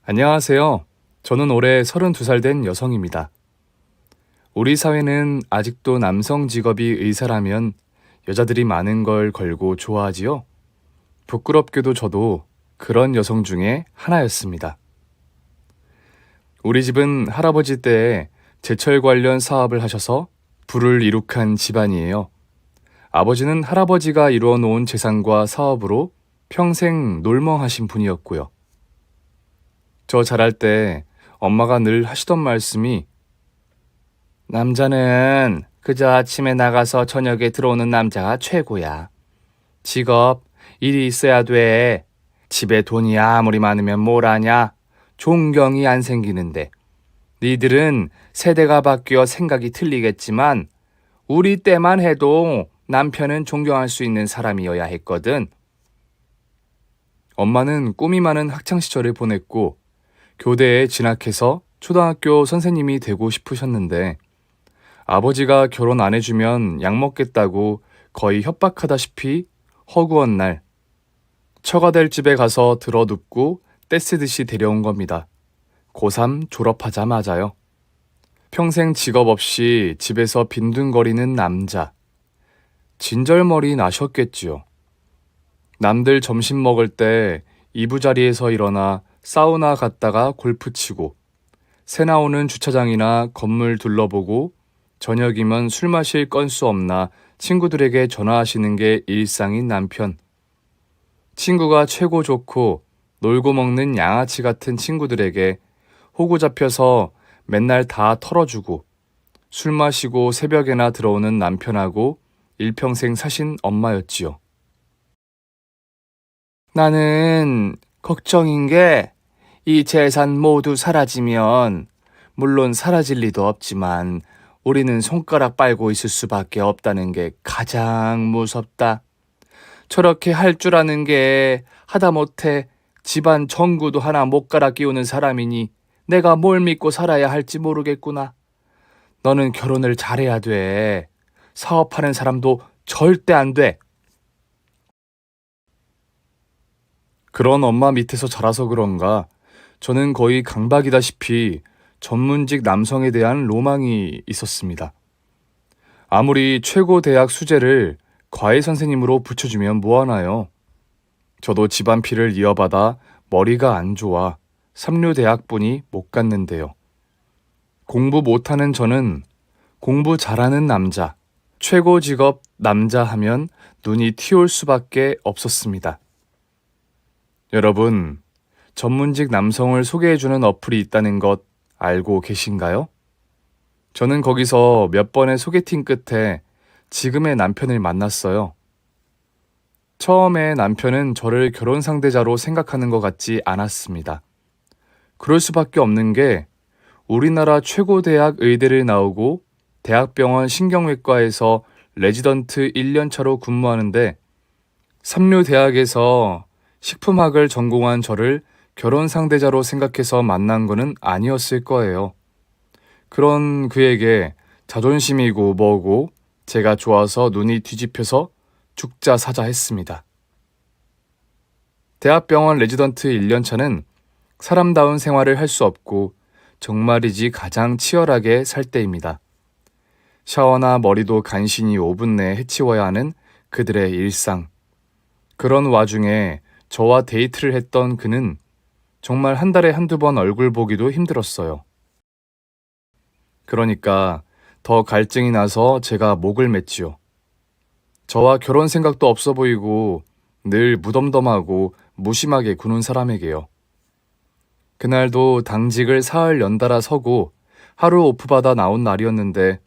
안녕하세요. 저는 올해 32살 된 여성입니다. 우리 사회는 아직도 남성 직업이 의사라면 여자들이 많은 걸 걸고 좋아하지요. 부끄럽게도 저도 그런 여성 중에 하나였습니다. 우리 집은 할아버지 때에 제철 관련 사업을 하셔서 부를 이룩한 집안이에요. 아버지는 할아버지가 이루어 놓은 재산과 사업으로 평생 놀멍하신 분이었고요. 저 자랄 때 엄마가 늘 하시던 말씀이 남자는 그저 아침에 나가서 저녁에 들어오는 남자가 최고야. 직업, 일이 있어야 돼. 집에 돈이 아무리 많으면 뭘 하냐? 존경이 안 생기는데. 니들은 세대가 바뀌어 생각이 틀리겠지만 우리 때만 해도 남편은 존경할 수 있는 사람이어야 했거든. 엄마는 꿈이 많은 학창시절을 보냈고 교대에 진학해서 초등학교 선생님이 되고 싶으셨는데 아버지가 결혼 안 해주면 약 먹겠다고 거의 협박하다시피 허구한 날 처가될 집에 가서 들어눕고 떼쓰듯이 데려온 겁니다. 고3 졸업하자마자요. 평생 직업 없이 집에서 빈둥거리는 남자. 진절머리 나셨겠지요. 남들 점심 먹을 때 이부자리에서 일어나 사우나 갔다가 골프 치고 새 나오는 주차장이나 건물 둘러보고 저녁이면 술 마실 건수 없나 친구들에게 전화하시는 게 일상인 남편. 친구가 최고 좋고 놀고 먹는 양아치 같은 친구들에게 호구 잡혀서 맨날 다 털어주고 술 마시고 새벽에나 들어오는 남편하고 일평생 사신 엄마였지요. 나는 걱정인 게 이 재산 모두 사라지면 물론 사라질 리도 없지만 우리는 손가락 빨고 있을 수밖에 없다는 게 가장 무섭다. 저렇게 할 줄 아는 게 하다못해 집안 정구도 하나 못 갈아 끼우는 사람이니 내가 뭘 믿고 살아야 할지 모르겠구나. 너는 결혼을 잘해야 돼. 사업하는 사람도 절대 안 돼. 그런 엄마 밑에서 자라서 그런가 저는 거의 강박이다시피 전문직 남성에 대한 로망이 있었습니다. 아무리 최고 대학 수재를 과외 선생님으로 붙여주면 뭐하나요? 저도 집안 피를 이어받아 머리가 안 좋아 삼류 대학분이 못 갔는데요. 공부 못하는 저는 공부 잘하는 남자, 최고 직업 남자 하면 눈이 튀올 수밖에 없었습니다. 여러분, 전문직 남성을 소개해주는 어플이 있다는 것 알고 계신가요? 저는 거기서 몇 번의 소개팅 끝에 지금의 남편을 만났어요. 처음에 남편은 저를 결혼 상대자로 생각하는 것 같지 않았습니다. 그럴 수밖에 없는 게 우리나라 최고 대학 의대를 나오고 대학병원 신경외과에서 레지던트 1년 차로 근무하는데 삼류 대학에서 식품학을 전공한 저를 결혼 상대자로 생각해서 만난 거는 아니었을 거예요. 그런 그에게 자존심이고 뭐고 제가 좋아서 눈이 뒤집혀서 죽자 사자 했습니다. 대학병원 레지던트 1년차는 사람다운 생활을 할 수 없고 정말이지 가장 치열하게 살 때입니다. 샤워나 머리도 간신히 5분 내에 해치워야 하는 그들의 일상. 그런 와중에 저와 데이트를 했던 그는 정말 한 달에 한두 번 얼굴 보기도 힘들었어요. 그러니까 더 갈증이 나서 제가 목을 맸지요. 저와 결혼 생각도 없어 보이고 늘 무덤덤하고 무심하게 구는 사람에게요. 그날도 당직을 사흘 연달아 서고 하루 오프받아 나온 날이었는데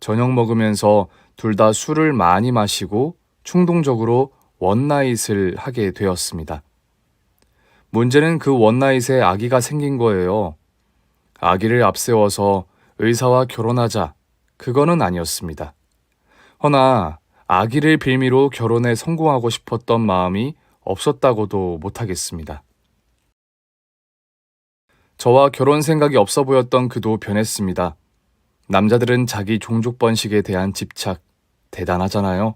저녁 먹으면서 둘 다 술을 많이 마시고 충동적으로 원나잇을 하게 되었습니다. 문제는 그 원나잇에 아기가 생긴 거예요. 아기를 앞세워서 의사와 결혼하자, 그거는 아니었습니다. 허나 아기를 빌미로 결혼에 성공하고 싶었던 마음이 없었다고도 못하겠습니다. 저와 결혼 생각이 없어 보였던 그도 변했습니다. 남자들은 자기 종족 번식에 대한 집착 대단하잖아요.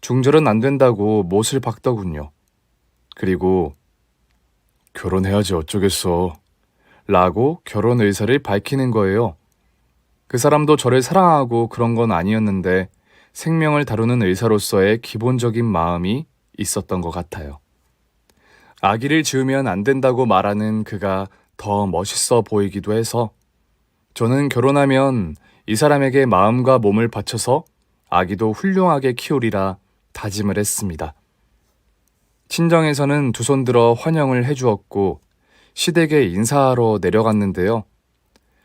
중절은 안 된다고 못을 박더군요. 그리고 결혼해야지 어쩌겠어. 라고 결혼 의사를 밝히는 거예요. 그 사람도 저를 사랑하고 그런 건 아니었는데 생명을 다루는 의사로서의 기본적인 마음이 있었던 것 같아요. 아기를 지으면 안 된다고 말하는 그가 더 멋있어 보이기도 해서 저는 결혼하면 이 사람에게 마음과 몸을 바쳐서 아기도 훌륭하게 키우리라 다짐을 했습니다. 친정에서는 두 손 들어 환영을 해주었고 시댁에 인사하러 내려갔는데요.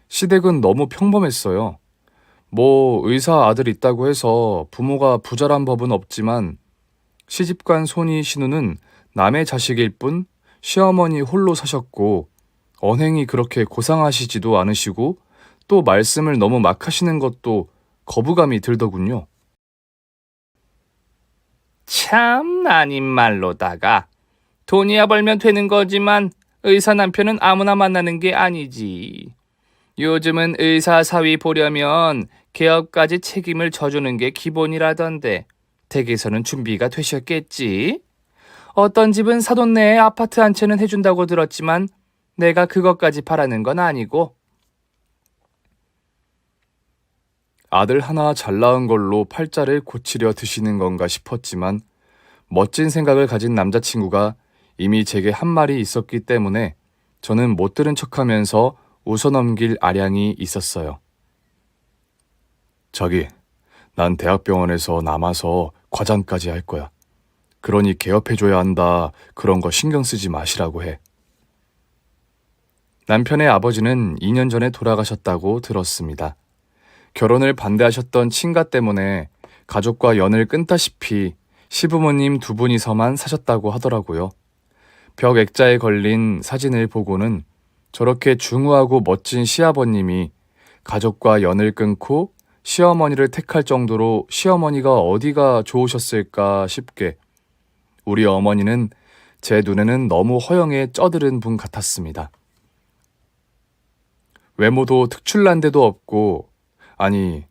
시댁은 너무 평범했어요. 뭐 의사 아들 있다고 해서 부모가 부자란 법은 없지만 시집간 손이 신우는 남의 자식일 뿐 시어머니 홀로 사셨고 언행이 그렇게 고상하시지도 않으시고 또 말씀을 너무 막 하시는 것도 거부감이 들더군요. 참 아닌 말로다가 돈이야 벌면 되는 거지만 의사 남편은 아무나 만나는 게 아니지. 요즘은 의사 사위 보려면 개업까지 책임을 져주는 게 기본이라던데 댁에서는 준비가 되셨겠지? 어떤 집은 사돈 내에 아파트 한 채는 해준다고 들었지만 내가 그것까지 바라는 건 아니고. 아들 하나 잘 낳은 걸로 팔자를 고치려 드시는 건가 싶었지만 멋진 생각을 가진 남자친구가 이미 제게 한 말이 있었기 때문에 저는 못 들은 척하면서 웃어넘길 아량이 있었어요. 자기, 난 대학병원에서 남아서 과장까지 할 거야. 그러니 개업해줘야 한다. 그런 거 신경 쓰지 마시라고 해. 남편의 아버지는 2년 전에 돌아가셨다고 들었습니다. 결혼을 반대하셨던 친가 때문에 가족과 연을 끊다시피 시부모님 두 분이서만 사셨다고 하더라고요. 벽 액자에 걸린 사진을 보고는 저렇게 중후하고 멋진 시아버님이 가족과 연을 끊고 시어머니를 택할 정도로 시어머니가 어디가 좋으셨을까 싶게 우리 어머니는 제 눈에는 너무 허영에 쩌들은 분 같았습니다. 외모도 특출난 데도 없고 아니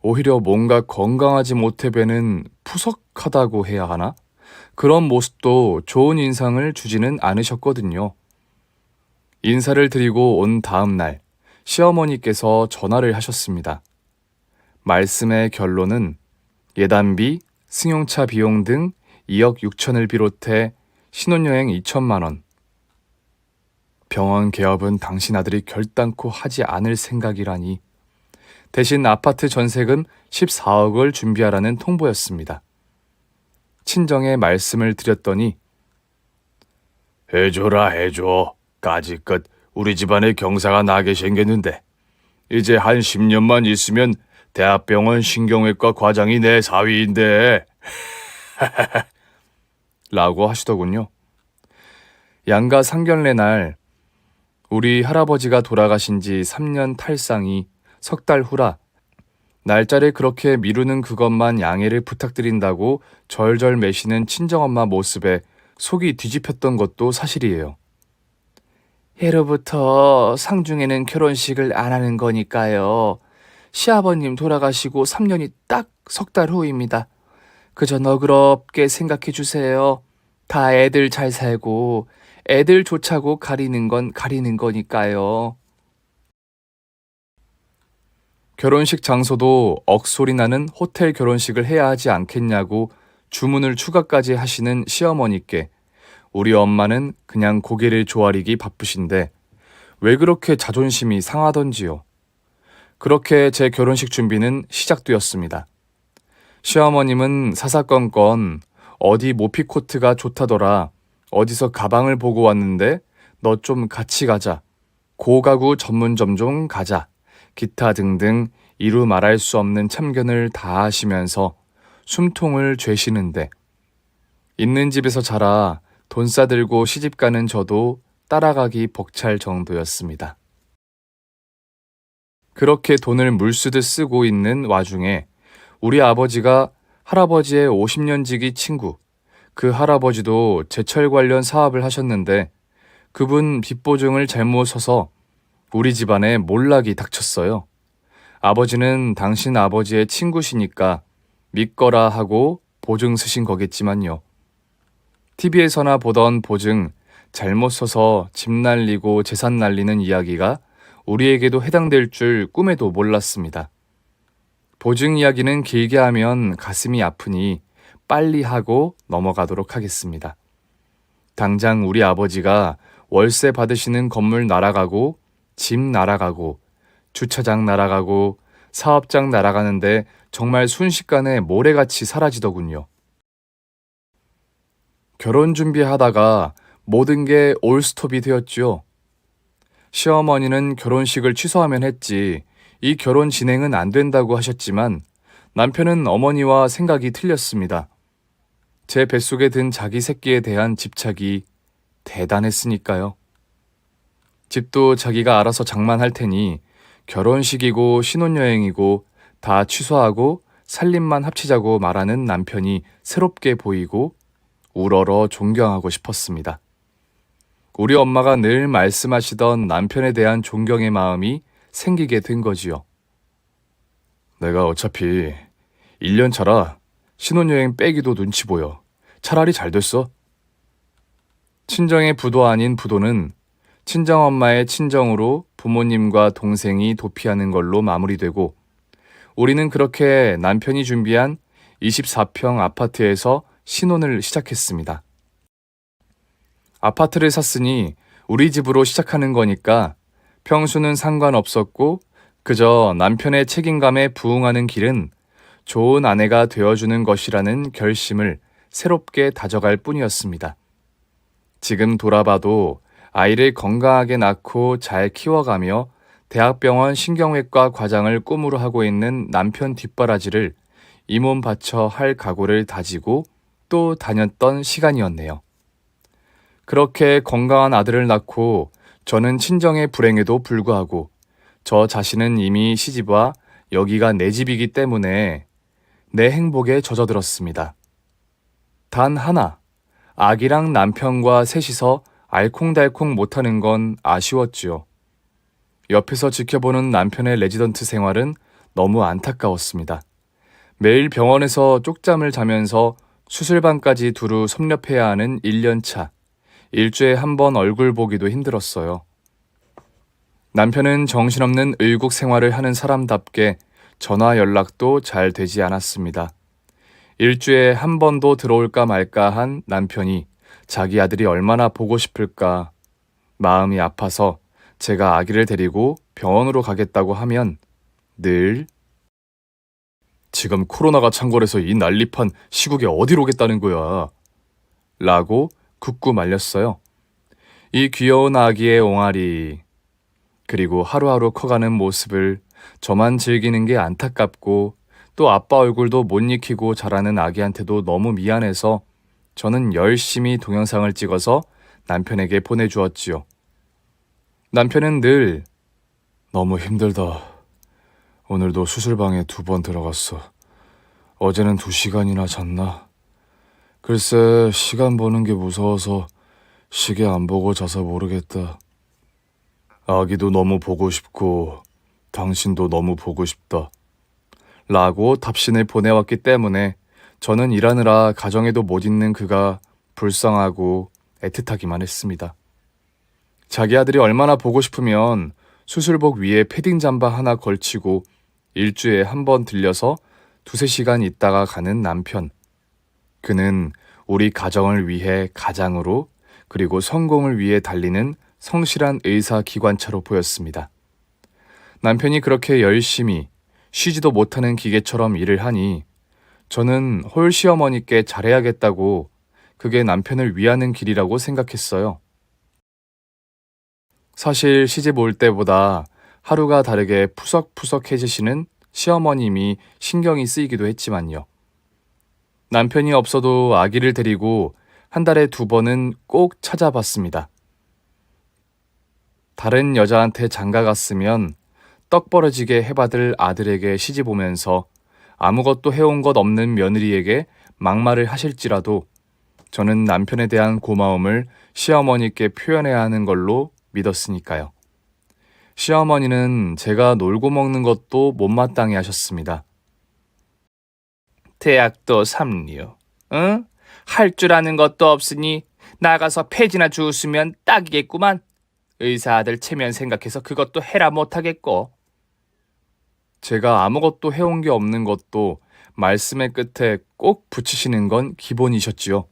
오히려 뭔가 건강하지 못해 뵈는 푸석하다고 해야 하나? 그런 모습도 좋은 인상을 주지는 않으셨거든요. 인사를 드리고 온 다음 날 시어머니께서 전화를 하셨습니다. 말씀의 결론은 예단비, 승용차 비용 등 2억 6천을 비롯해 신혼여행 2천만 원. 병원 개업은 당신 아들이 결단코 하지 않을 생각이라니. 대신 아파트 전세금 14억을 준비하라는 통보였습니다. 친정에 말씀을 드렸더니 해줘라 해줘. 까짓것 우리 집안에 경사가 나게 생겼는데 이제 한 10년만 있으면 대학병원 신경외과 과장이 내 사위인데 라고 하시더군요. 양가 상견례 날 우리 할아버지가 돌아가신 지 3년 탈상이 석 달 후라 날짜를 그렇게 미루는 그것만 양해를 부탁드린다고 절절 매시는 친정엄마 모습에 속이 뒤집혔던 것도 사실이에요. 예로부터 상중에는 결혼식을 안 하는 거니까요. 시아버님 돌아가시고 3년이 딱 석 달 후입니다. 그저 너그럽게 생각해 주세요. 다 애들 잘 살고 애들 좋자고 가리는 건 가리는 거니까요. 결혼식 장소도 억소리 나는 호텔 결혼식을 해야 하지 않겠냐고 주문을 추가까지 하시는 시어머니께 우리 엄마는 그냥 고개를 조아리기 바쁘신데 왜 그렇게 자존심이 상하던지요. 그렇게 제 결혼식 준비는 시작되었습니다. 시어머님은 사사건건 어디 모피코트가 좋다더라. 어디서 가방을 보고 왔는데 너 좀 같이 가자. 고가구 전문점 좀 가자. 기타 등등 이루 말할 수 없는 참견을 다 하시면서 숨통을 죄시는데 있는 집에서 자라 돈 싸들고 시집가는 저도 따라가기 벅찰 정도였습니다. 그렇게 돈을 물쓰듯 쓰고 있는 와중에 우리 아버지가 할아버지의 50년 지기 친구, 그 할아버지도 제철 관련 사업을 하셨는데 그분 빚보증을 잘못 서서 우리 집안에 몰락이 닥쳤어요. 아버지는 당신 아버지의 친구시니까 믿거라 하고 보증 쓰신 거겠지만요. TV에서나 보던 보증 잘못 써서 집 날리고 재산 날리는 이야기가 우리에게도 해당될 줄 꿈에도 몰랐습니다. 보증 이야기는 길게 하면 가슴이 아프니 빨리 하고 넘어가도록 하겠습니다. 당장 우리 아버지가 월세 받으시는 건물 날아가고 집 날아가고 주차장 날아가고 사업장 날아가는데 정말 순식간에 모래같이 사라지더군요. 결혼 준비하다가 모든 게 올스톱이 되었지요. 시어머니는 결혼식을 취소하면 했지 이 결혼 진행은 안 된다고 하셨지만 남편은 어머니와 생각이 틀렸습니다. 제 뱃속에 든 자기 새끼에 대한 집착이 대단했으니까요. 집도 자기가 알아서 장만할 테니 결혼식이고 신혼여행이고 다 취소하고 살림만 합치자고 말하는 남편이 새롭게 보이고 우러러 존경하고 싶었습니다. 우리 엄마가 늘 말씀하시던 남편에 대한 존경의 마음이 생기게 된 거지요. 내가 어차피 1년 차라 신혼여행 빼기도 눈치 보여. 차라리 잘 됐어. 친정의 부도 아닌 부도는 친정엄마의 친정으로 부모님과 동생이 도피하는 걸로 마무리되고 우리는 그렇게 남편이 준비한 24평 아파트에서 신혼을 시작했습니다. 아파트를 샀으니 우리 집으로 시작하는 거니까 평수는 상관없었고 그저 남편의 책임감에 부응하는 길은 좋은 아내가 되어주는 것이라는 결심을 새롭게 다져갈 뿐이었습니다. 지금 돌아봐도 아이를 건강하게 낳고 잘 키워가며 대학병원 신경외과 과장을 꿈으로 하고 있는 남편 뒷바라지를 이 몸 바쳐 할 각오를 다지고 또 다녔던 시간이었네요. 그렇게 건강한 아들을 낳고 저는 친정의 불행에도 불구하고 저 자신은 이미 시집와 여기가 내 집이기 때문에 내 행복에 젖어들었습니다. 단 하나, 아기랑 남편과 셋이서 알콩달콩 못하는 건 아쉬웠지요. 옆에서 지켜보는 남편의 레지던트 생활은 너무 안타까웠습니다. 매일 병원에서 쪽잠을 자면서 수술방까지 두루 섭렵해야 하는 1년차. 일주일에 한 번 얼굴 보기도 힘들었어요. 남편은 정신없는 의국 생활을 하는 사람답게 전화 연락도 잘 되지 않았습니다. 일주일에 한 번도 들어올까 말까 한 남편이 자기 아들이 얼마나 보고 싶을까 마음이 아파서 제가 아기를 데리고 병원으로 가겠다고 하면 늘 지금 코로나가 창궐해서 이 난립한 시국에 어디로 오겠다는 거야 라고 굳고 말렸어요. 이 귀여운 아기의 옹알이 그리고 하루하루 커가는 모습을 저만 즐기는 게 안타깝고 또 아빠 얼굴도 못 익히고 자라는 아기한테도 너무 미안해서 저는 열심히 동영상을 찍어서 남편에게 보내주었지요. 남편은 늘 너무 힘들다. 오늘도 수술방에 2번 들어갔어. 어제는 2시간이나 잤나? 글쎄 시간 보는 게 무서워서 시계 안 보고 자서 모르겠다. 아기도 너무 보고 싶고 당신도 너무 보고 싶다. 라고 답신을 보내왔기 때문에 저는 일하느라 가정에도 못 있는 그가 불쌍하고 애틋하기만 했습니다. 자기 아들이 얼마나 보고 싶으면 수술복 위에 패딩 잠바 하나 걸치고 일주일에 한 번 들려서 2~3시간 있다가 가는 남편. 그는 우리 가정을 위해 가장으로 그리고 성공을 위해 달리는 성실한 의사 기관차로 보였습니다. 남편이 그렇게 열심히 쉬지도 못하는 기계처럼 일을 하니 저는 홀시어머니께 잘해야겠다고 그게 남편을 위하는 길이라고 생각했어요. 사실 시집 올 때보다 하루가 다르게 푸석푸석해지시는 시어머님이 신경이 쓰이기도 했지만요. 남편이 없어도 아기를 데리고 한 달에 2번은 꼭 찾아봤습니다. 다른 여자한테 장가갔으면 떡 벌어지게 해받을 아들에게 시집 오면서 아무것도 해온 것 없는 며느리에게 막말을 하실지라도 저는 남편에 대한 고마움을 시어머니께 표현해야 하는 걸로 믿었으니까요. 시어머니는 제가 놀고 먹는 것도 못마땅해 하셨습니다. 대학도 3류, 응? 할 줄 아는 것도 없으니 나가서 폐지나 주웠으면 딱이겠구만. 의사 아들 체면 생각해서 그것도 해라 못하겠고. 제가 아무것도 해온 게 없는 것도 말씀의 끝에 꼭 붙이시는 건 기본이셨지요.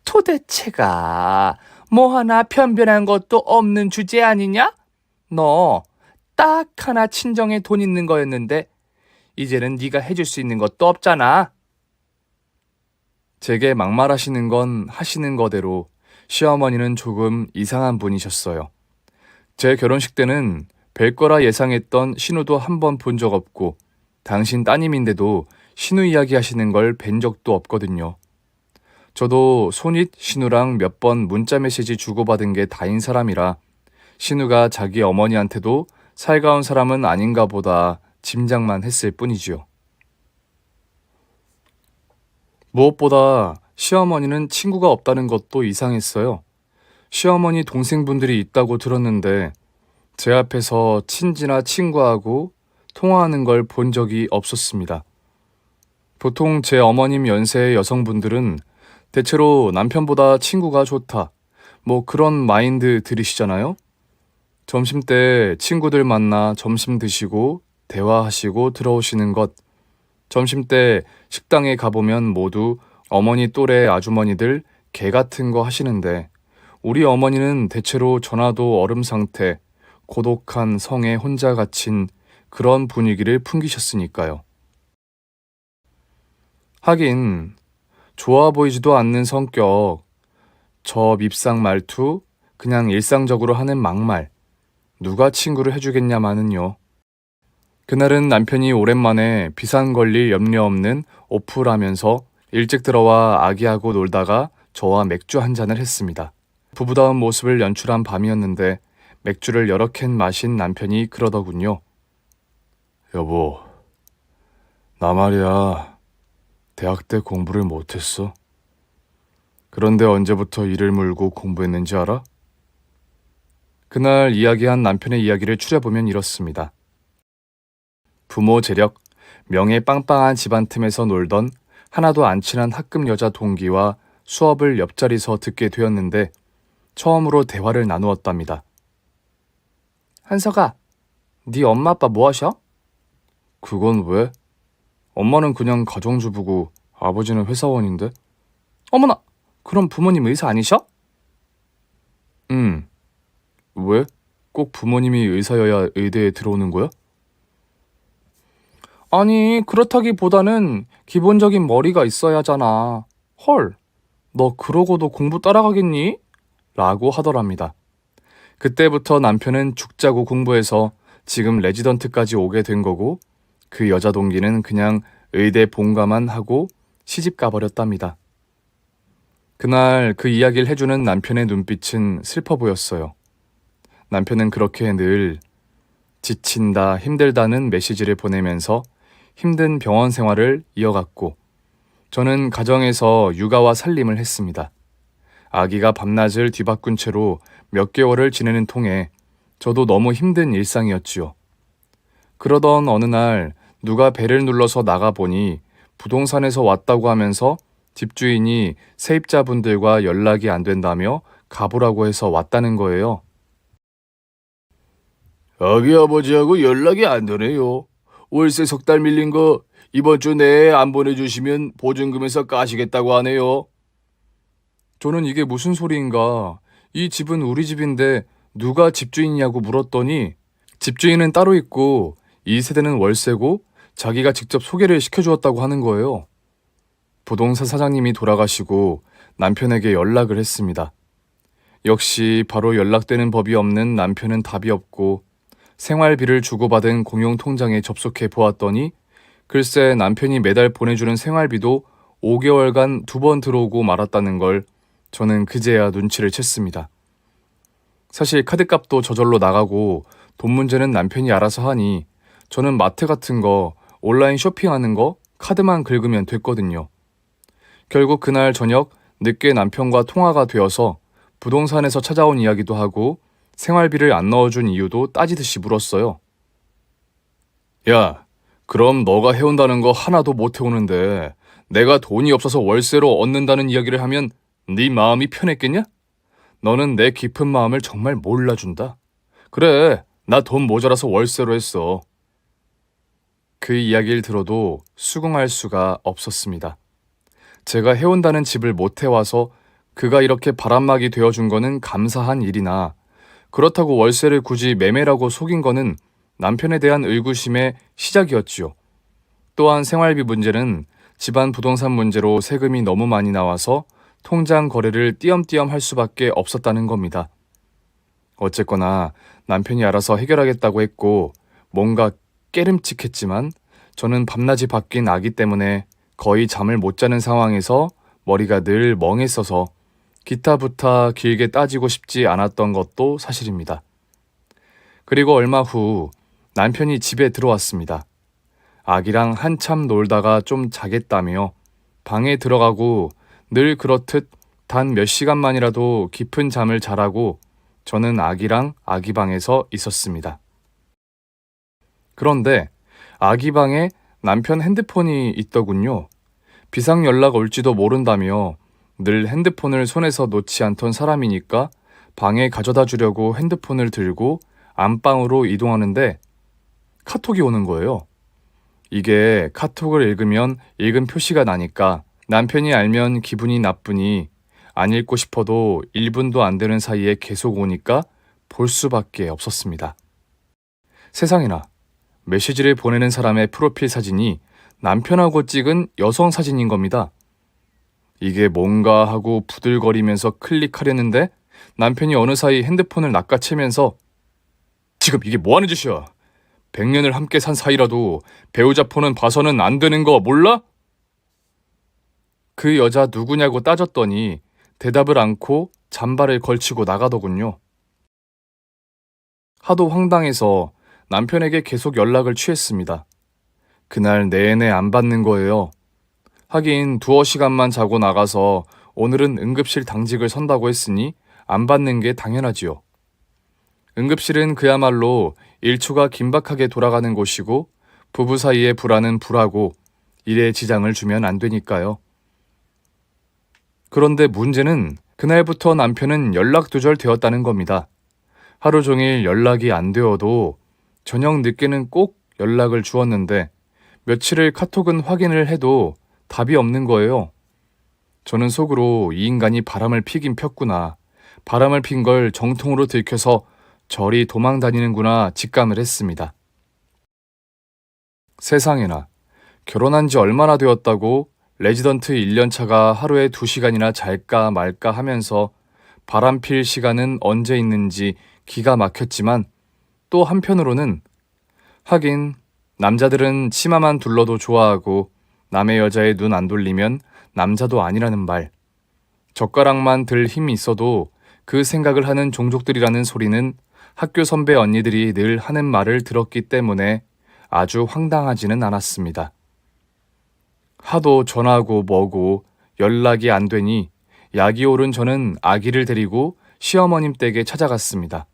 도대체가 뭐 하나 변변한 것도 없는 주제 아니냐? 너 딱 하나 친정에 돈 있는 거였는데 이제는 네가 해줄 수 있는 것도 없잖아. 제게 막말하시는 건 하시는 거대로 시어머니는 조금 이상한 분이셨어요. 제 결혼식 때는 뵐 거라 예상했던 신우도 한 번 본 적 없고 당신 따님인데도 신우 이야기 하시는 걸 뵌 적도 없거든요. 저도 손잇 신우랑 몇 번 문자 메시지 주고받은 게 다인 사람이라 신우가 자기 어머니한테도 살가운 사람은 아닌가 보다 짐작만 했을 뿐이지요. 무엇보다 시어머니는 친구가 없다는 것도 이상했어요. 시어머니 동생분들이 있다고 들었는데 제 앞에서 친지나 친구하고 통화하는 걸 본 적이 없었습니다. 보통 제 어머님 연세의 여성분들은 대체로 남편보다 친구가 좋다, 뭐 그런 마인드 들이시잖아요. 점심 때 친구들 만나 점심 드시고 대화하시고 들어오시는 것, 점심 때 식당에 가보면 모두 어머니 또래 아주머니들 개 같은 거 하시는데 우리 어머니는 대체로 전화도 얼음 상태, 고독한 성에 혼자 갇힌 그런 분위기를 풍기셨으니까요. 하긴 좋아 보이지도 않는 성격, 저 밉상 말투, 그냥 일상적으로 하는 막말, 누가 친구를 해주겠냐마는요. 그날은 남편이 오랜만에 비상 걸릴 염려 없는 오프라면서 일찍 들어와 아기하고 놀다가 저와 맥주 한 잔을 했습니다. 부부다운 모습을 연출한 밤이었는데 맥주를 여러 캔 마신 남편이 그러더군요. 여보, 나 말이야, 대학 때 공부를 못했어. 그런데 언제부터 이를 물고 공부했는지 알아? 그날 이야기한 남편의 이야기를 추려보면 이렇습니다. 부모 재력, 명예 빵빵한 집안 틈에서 놀던 하나도 안 친한 학급 여자 동기와 수업을 옆자리서 듣게 되었는데 처음으로 대화를 나누었답니다. 한석아, 네 엄마 아빠 뭐 하셔? 그건 왜? 엄마는 그냥 가정주부고 아버지는 회사원인데. 어머나, 그럼 부모님 의사 아니셔? 왜? 꼭 부모님이 의사여야 의대에 들어오는 거야? 아니, 그렇다기보다는 기본적인 머리가 있어야 하잖아. 헐, 너 그러고도 공부 따라가겠니? 라고 하더랍니다. 그때부터 남편은 죽자고 공부해서 지금 레지던트까지 오게 된 거고 그 여자 동기는 그냥 의대 본가만 하고 시집 가버렸답니다. 그날 그 이야기를 해주는 남편의 눈빛은 슬퍼 보였어요. 남편은 그렇게 늘 지친다, 힘들다는 메시지를 보내면서 힘든 병원 생활을 이어갔고 저는 가정에서 육아와 살림을 했습니다. 아기가 밤낮을 뒤바꾼 채로 몇 개월을 지내는 통에 저도 너무 힘든 일상이었지요. 그러던 어느 날 누가 벨을 눌러서 나가보니 부동산에서 왔다고 하면서 집주인이 세입자분들과 연락이 안 된다며 가보라고 해서 왔다는 거예요. 아기 아버지하고 연락이 안 되네요. 월세 석 달 밀린 거 이번 주 내에 안 보내주시면 보증금에서 까시겠다고 하네요. 저는 이게 무슨 소리인가? 이 집은 우리 집인데 누가 집주인이냐고 물었더니 집주인은 따로 있고 이 세대는 월세고 자기가 직접 소개를 시켜주었다고 하는 거예요. 부동산 사장님이 돌아가시고 남편에게 연락을 했습니다. 역시 바로 연락되는 법이 없는 남편은 답이 없고 생활비를 주고받은 공용통장에 접속해 보았더니 글쎄 남편이 매달 보내주는 생활비도 5개월간 2번 들어오고 말았다는 걸 저는 그제야 눈치를 챘습니다. 사실 카드값도 저절로 나가고 돈 문제는 남편이 알아서 하니 저는 마트 같은 거, 온라인 쇼핑하는 거 카드만 긁으면 됐거든요. 결국 그날 저녁 늦게 남편과 통화가 되어서 부동산에서 찾아온 이야기도 하고 생활비를 안 넣어준 이유도 따지듯이 물었어요. 야, 그럼 너가 해온다는 거 하나도 못 해오는데 내가 돈이 없어서 월세로 얻는다는 이야기를 하면 네 마음이 편했겠냐? 너는 내 깊은 마음을 정말 몰라준다. 그래, 나 돈 모자라서 월세로 했어. 그 이야기를 들어도 수긍할 수가 없었습니다. 제가 해온다는 집을 못 해와서 그가 이렇게 바람막이 되어준 거는 감사한 일이나 그렇다고 월세를 굳이 매매라고 속인 거는 남편에 대한 의구심의 시작이었지요. 또한 생활비 문제는 집안 부동산 문제로 세금이 너무 많이 나와서 통장 거래를 띄엄띄엄 할 수밖에 없었다는 겁니다. 어쨌거나 남편이 알아서 해결하겠다고 했고 뭔가 깨름칙했지만 저는 밤낮이 바뀐 아기 때문에 거의 잠을 못 자는 상황에서 머리가 늘 멍했어서 기타부타 길게 따지고 싶지 않았던 것도 사실입니다. 그리고 얼마 후 남편이 집에 들어왔습니다. 아기랑 한참 놀다가 좀 자겠다며 방에 들어가고 늘 그렇듯 단 몇 시간만이라도 깊은 잠을 자라고 저는 아기랑 아기 방에서 있었습니다. 그런데 아기 방에 남편 핸드폰이 있더군요. 비상 연락 올지도 모른다며 늘 핸드폰을 손에서 놓지 않던 사람이니까 방에 가져다 주려고 핸드폰을 들고 안방으로 이동하는데 카톡이 오는 거예요. 이게 카톡을 읽으면 읽은 표시가 나니까 남편이 알면 기분이 나쁘니 안 읽고 싶어도 1분도 안 되는 사이에 계속 오니까 볼 수밖에 없었습니다. 세상에나 메시지를 보내는 사람의 프로필 사진이 남편하고 찍은 여성 사진인 겁니다. 이게 뭔가 하고 부들거리면서 클릭하려는데 남편이 어느 사이 핸드폰을 낚아채면서 지금 이게 뭐 하는 짓이야? 100년을 함께 산 사이라도 배우자 폰은 봐서는 안 되는 거 몰라? 그 여자 누구냐고 따졌더니 대답을 않고 잠바를 걸치고 나가더군요. 하도 황당해서 남편에게 계속 연락을 취했습니다. 그날 내내 안 받는 거예요. 하긴 두어 시간만 자고 나가서 오늘은 응급실 당직을 선다고 했으니 안 받는 게 당연하지요. 응급실은 그야말로 일초가 긴박하게 돌아가는 곳이고 부부 사이의 불안은 불하고 일에 지장을 주면 안 되니까요. 그런데 문제는 그날부터 남편은 연락두절되었다는 겁니다. 하루 종일 연락이 안 되어도 저녁 늦게는 꼭 연락을 주었는데 며칠을 카톡은 확인을 해도 답이 없는 거예요. 저는 속으로 이 인간이 바람을 피긴 폈구나. 바람을 핀 걸 정통으로 들켜서 저리 도망 다니는구나 직감을 했습니다. 세상에나 결혼한 지 얼마나 되었다고 레지던트 1년차가 하루에 2시간이나 잘까 말까 하면서 바람 필 시간은 언제 있는지 기가 막혔지만 또 한편으로는 하긴 남자들은 치마만 둘러도 좋아하고 남의 여자에 눈 안 돌리면 남자도 아니라는 말. 젓가락만 들 힘이 있어도 그 생각을 하는 종족들이라는 소리는 학교 선배 언니들이 늘 하는 말을 들었기 때문에 아주 황당하지는 않았습니다. 하도 전화고 뭐고 연락이 안 되니 약이 오른 저는 아기를 데리고 시어머님 댁에 찾아갔습니다.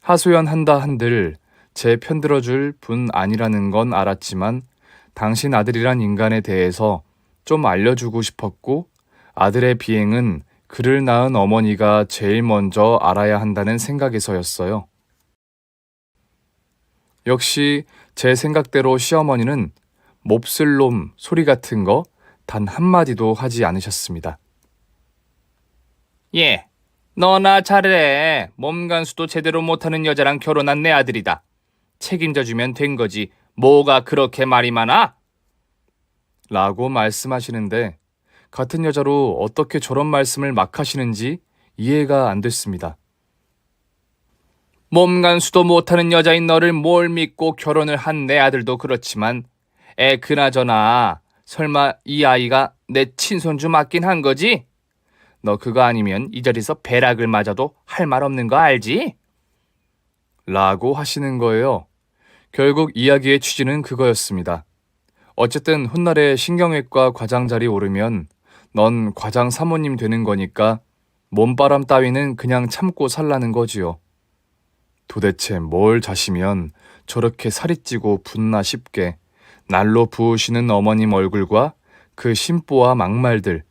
하소연한다 한들 제 편들어줄 분 아니라는 건 알았지만 당신 아들이란 인간에 대해서 좀 알려주고 싶었고 아들의 비행은 그를 낳은 어머니가 제일 먼저 알아야 한다는 생각에서였어요. 역시 제 생각대로 시어머니는 몹쓸 놈 소리 같은 거 단 한마디도 하지 않으셨습니다. 예, 너나 잘해. 몸간수도 제대로 못하는 여자랑 결혼한 내 아들이다. 책임져주면 된 거지. 뭐가 그렇게 말이 많아? 라고 말씀하시는데 같은 여자로 어떻게 저런 말씀을 막 하시는지 이해가 안 됐습니다. 몸간수도 못하는 여자인 너를 뭘 믿고 결혼을 한 내 아들도 그렇지만 그나저나 설마 이 아이가 내 친손주 맞긴 한 거지? 너 그거 아니면 이 자리에서 배락을 맞아도 할 말 없는 거 알지? 라고 하시는 거예요. 결국 이야기의 취지는 그거였습니다. 어쨌든 훗날에 신경외과 과장 자리 오르면 넌 과장 사모님 되는 거니까 몸바람 따위는 그냥 참고 살라는 거지요. 도대체 뭘 자시면 저렇게 살이 찌고 붓나 싶게 날로 부으시는 어머님 얼굴과 그 심보와 막말들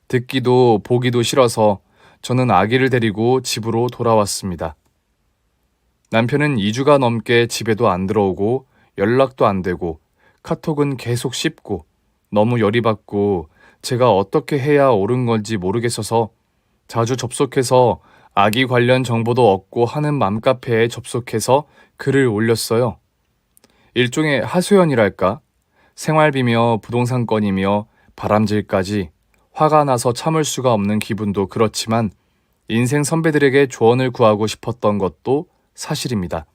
듣기도 보기도 싫어서 저는 아기를 데리고 집으로 돌아왔습니다. 남편은 2주가 넘게 집에도 안 들어오고 연락도 안 되고 카톡은 계속 씹고 너무 열이 받고 제가 어떻게 해야 옳은 건지 모르겠어서 자주 접속해서 아기 관련 정보도 얻고 하는 맘카페에 접속해서 글을 올렸어요. 일종의 하소연이랄까? 생활비며 부동산 건이며 바람질까지 화가 나서 참을 수가 없는 기분도 그렇지만 인생 선배들에게 조언을 구하고 싶었던 것도 사실입니다.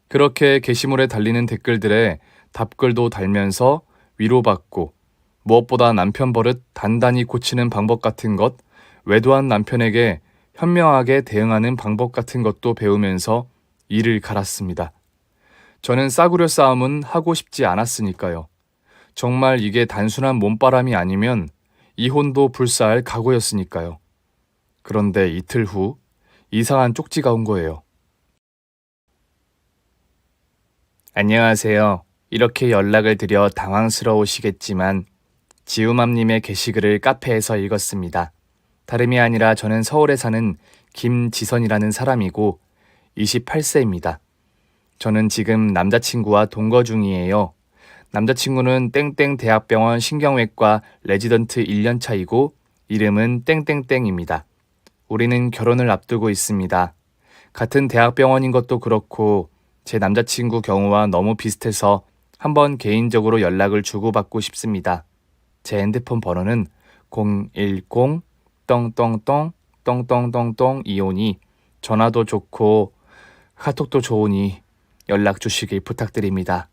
그렇게 게시물에 달리는 댓글들에 답글도 달면서 위로받고 무엇보다 남편 버릇 단단히 고치는 방법 같은 것, 외도한 남편에게 현명하게 대응하는 방법 같은 것도 배우면서 이를 갈았습니다. 저는 싸구려 싸움은 하고 싶지 않았으니까요. 정말 이게 단순한 몸바람이 아니면 이혼도 불사할 각오였으니까요. 그런데 이틀 후 이상한 쪽지가 온 거예요. 안녕하세요. 이렇게 연락을 드려 당황스러우시겠지만 지우맘님의 게시글을 카페에서 읽었습니다. 다름이 아니라 저는 서울에 사는 김지선이라는 사람이고 28세입니다. 저는 지금 남자친구와 동거 중이에요. 남자친구는 땡땡 대학병원 신경외과 레지던트 1년 차이고 이름은 땡땡땡입니다. 우리는 결혼을 앞두고 있습니다. 같은 대학병원인 것도 그렇고 제 남자친구 경우와 너무 비슷해서 한번 개인적으로 연락을 주고받고 싶습니다. 제 핸드폰 번호는 010 똥똥똥 똥똥똥똥 이오니 전화도 좋고 카톡도 좋으니 연락 주시길 부탁드립니다.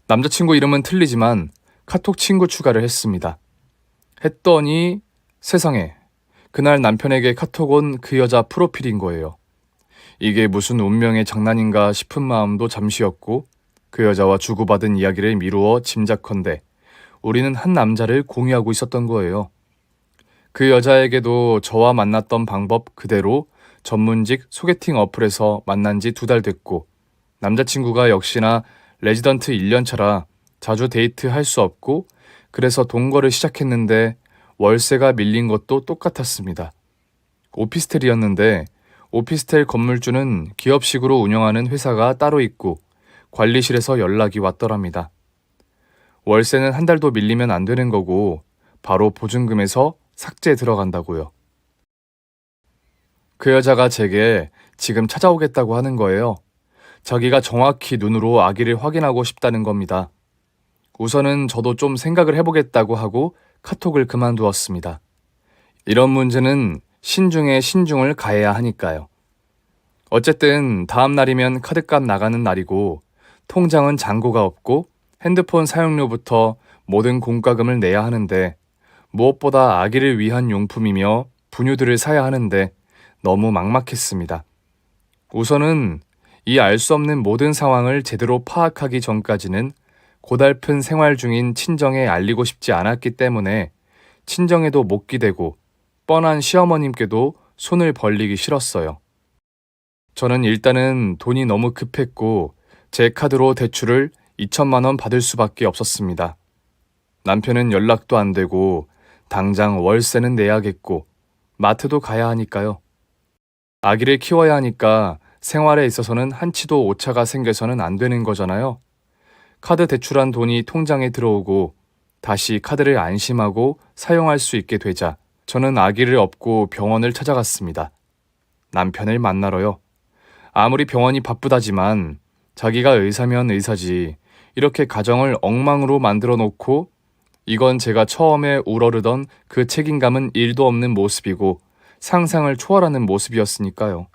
남자친구 이름은 틀리지만 카톡 친구 추가를 했습니다. 했더니 세상에 그날 남편에게 카톡 온 그 여자 프로필인 거예요. 이게 무슨 운명의 장난인가 싶은 마음도 잠시였고 그 여자와 주고받은 이야기를 미루어 짐작컨대 우리는 한 남자를 공유하고 있었던 거예요. 그 여자에게도 저와 만났던 방법 그대로 전문직 소개팅 어플에서 만난 지 2달 됐고 남자친구가 역시나 레지던트 1년 차라 자주 데이트할 수 없고 그래서 동거를 시작했는데 월세가 밀린 것도 똑같았습니다. 오피스텔이었는데 오피스텔 건물주는 기업식으로 운영하는 회사가 따로 있고 관리실에서 연락이 왔더랍니다. 월세는 한 달도 밀리면 안 되는 거고 바로 보증금에서 삭제 들어간다고요. 그 여자가 제게 지금 찾아오겠다고 하는 거예요. 자기가 정확히 눈으로 아기를 확인하고 싶다는 겁니다. 우선은 저도 좀 생각을 해보겠다고 하고 카톡을 그만두었습니다. 이런 문제는 신중에 신중을 가해야 하니까요. 어쨌든 다음 날이면 카드값 나가는 날이고 통장은 잔고가 없고 핸드폰 사용료부터 모든 공과금을 내야 하는데 무엇보다 아기를 위한 용품이며 분유들을 사야 하는데 너무 막막했습니다. 우선은 이 알 수 없는 모든 상황을 제대로 파악하기 전까지는 고달픈 생활 중인 친정에 알리고 싶지 않았기 때문에 친정에도 못 기대고 뻔한 시어머님께도 손을 벌리기 싫었어요. 저는 일단은 돈이 너무 급했고 제 카드로 대출을 2천만 원 받을 수밖에 없었습니다. 남편은 연락도 안 되고 당장 월세는 내야겠고 마트도 가야 하니까요. 아기를 키워야 하니까 생활에 있어서는 한치도 오차가 생겨서는 안 되는 거잖아요. 카드 대출한 돈이 통장에 들어오고 다시 카드를 안심하고 사용할 수 있게 되자 저는 아기를 업고 병원을 찾아갔습니다. 남편을 만나러요. 아무리 병원이 바쁘다지만 자기가 의사면 의사지 이렇게 가정을 엉망으로 만들어 놓고 이건 제가 처음에 우러르던 그 책임감은 1도 없는 모습이고 상상을 초월하는 모습이었으니까요.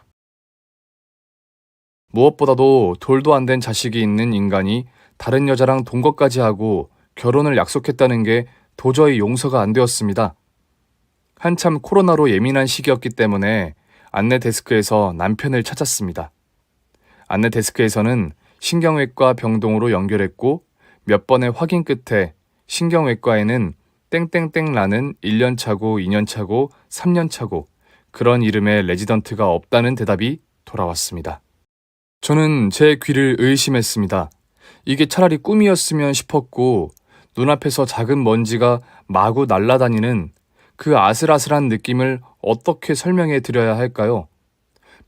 무엇보다도 돌도 안 된 자식이 있는 인간이 다른 여자랑 동거까지 하고 결혼을 약속했다는 게 도저히 용서가 안 되었습니다. 한참 코로나로 예민한 시기였기 때문에 안내 데스크에서 남편을 찾았습니다. 안내 데스크에서는 신경외과 병동으로 연결했고 몇 번의 확인 끝에 신경외과에는 땡땡땡라는 1년 차고 2년 차고 3년 차고 그런 이름의 레지던트가 없다는 대답이 돌아왔습니다. 저는 제 귀를 의심했습니다. 이게 차라리 꿈이었으면 싶었고 눈앞에서 작은 먼지가 마구 날아다니는 그 아슬아슬한 느낌을 어떻게 설명해 드려야 할까요?